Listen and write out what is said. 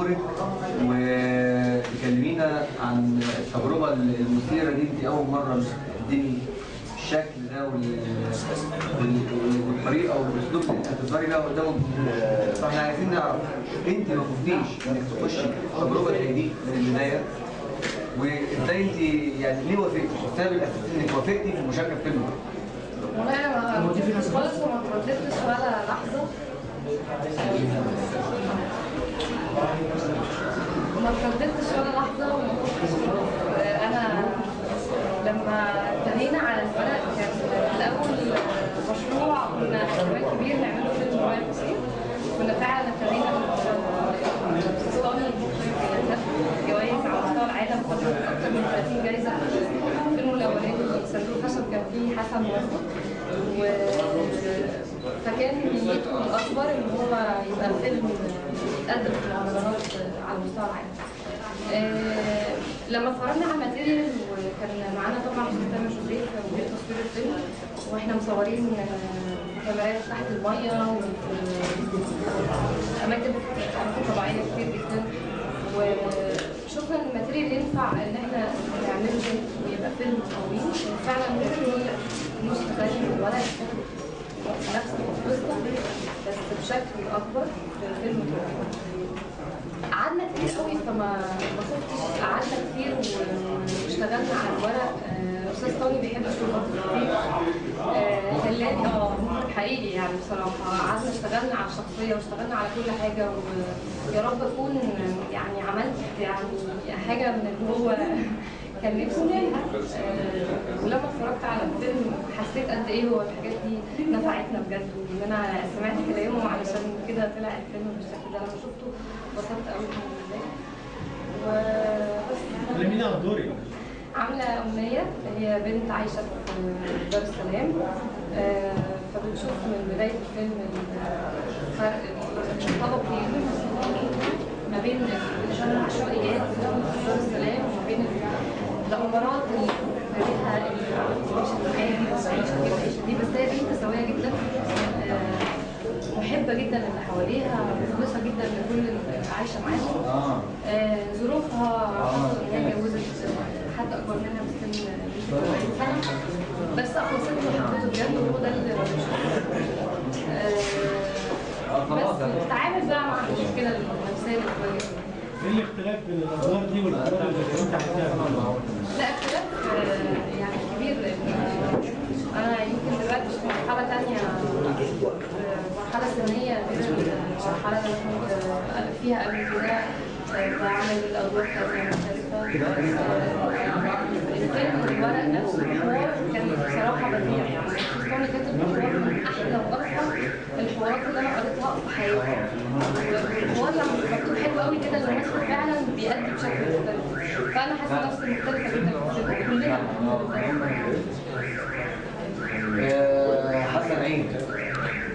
دورك وتكلمينا عن التجربه المثيره دي. انت اول مره تقدمي الشكل ده والطريقه والاسلوب اللي هتظهري بيها قدام الجمهور، فاحنا عايزين نعرف انت ما خفتيش انك تخشي تجربه زي دي من البدايه، وازاي انت يعني ليه وافقتي؟ السبب الاساسي انك وافقتي في المشاركه في فيلم؟ والله انا ما كنتش خالص وما ترددتش ولا لحظه، ما ترددتش ولا لحظه وما كنتش انا لما ابتدينا على الورق كان الاول مشروع كنا احتمال كبير نعمله فيلم روايه قصير. كنا فعلا ابتدينا باستضافه جوائز على مستوى العالم، خدت اكثر من 30 جائزه. الفيلم الاولاني صندوق خشب كان فيه حسن موفق، فكان نيته الاكبر ان هو يبقى فيلم يتقدم في المهرجانات على مستوى العالم. لما اتفرجنا على الماتيريال وكان معانا طبعا استاذ تامر جوزيف مدير تصوير الفيلم، واحنا مصورين كاميرات تحت الميه وفي اماكن طبيعيه كتير جدا، وشفنا ان الماتيريال ينفع ان احنا نعمله ويبقى فيلم طويل. فعلا ممكن نسخه ثانيه من الورق نفس القصه بس بشكل اكبر في فيلم طويل. قعدنا كتير قوي فما خفتش، قعدنا كتير واشتغلنا على الورق. استاذ طارق بيحب الشغل كتير، خلاني حقيقي يعني بصراحه قعدنا اشتغلنا على الشخصيه واشتغلنا على كل حاجه، ويا رب اكون يعني عملت يعني حاجه من اللي هو كان نفسه فيها. ولما اتفرجت على الفيلم حسيت قد ايه هو الحاجات دي نفعتنا بجد، وان انا سمعت كلامه علشان كده طلع الفيلم بالشكل ده. لما شفته اتبسطت قوي الحمد لله. وبس. كلمينا عن دورك. عامله امنيه هي بنت عايشه في دار السلام، فبنشوف من بدايه الفيلم الفرق الطبقي ما بين العشوائيات في دار السلام وما بين الامارات اللي بتاعتها العيشه العادي دي. بس هي بنت سويه جدا، محبه جدا للي حواليها، مخلصه جدا لكل اللي عايشه معاهم. ظروفها ان هي اتجوزت حد اكبر منها بسن 40 سنه، بس اخلصته وحبته بجد، وهو ده اللي بس بتتعامل بقى مع المشكله النفسيه الكويسه. ايه الاختلاف بين الادوار دي والادوار اللي انت عايزاها؟ لا اختلاف يعني كبير، لان انا يمكن دلوقتي في مرحله ثانيه، مرحله سنيه غير المرحله اللي كنت فيها قبل كده. بعمل الادوار كذا مختلفه. الفيلم والورق نفسه الحوار كان بصراحه بديع، يعني كان كاتب الحوار من احلى وارقى الحوارات اللي انا قريتها في حياتي. الحوار لما مكتوب حلو قوي كده الممثل فعلا بيأدي بشكل مختلف، فانا حاسه نفسي مختلفه جدا في الفيلم كلنا.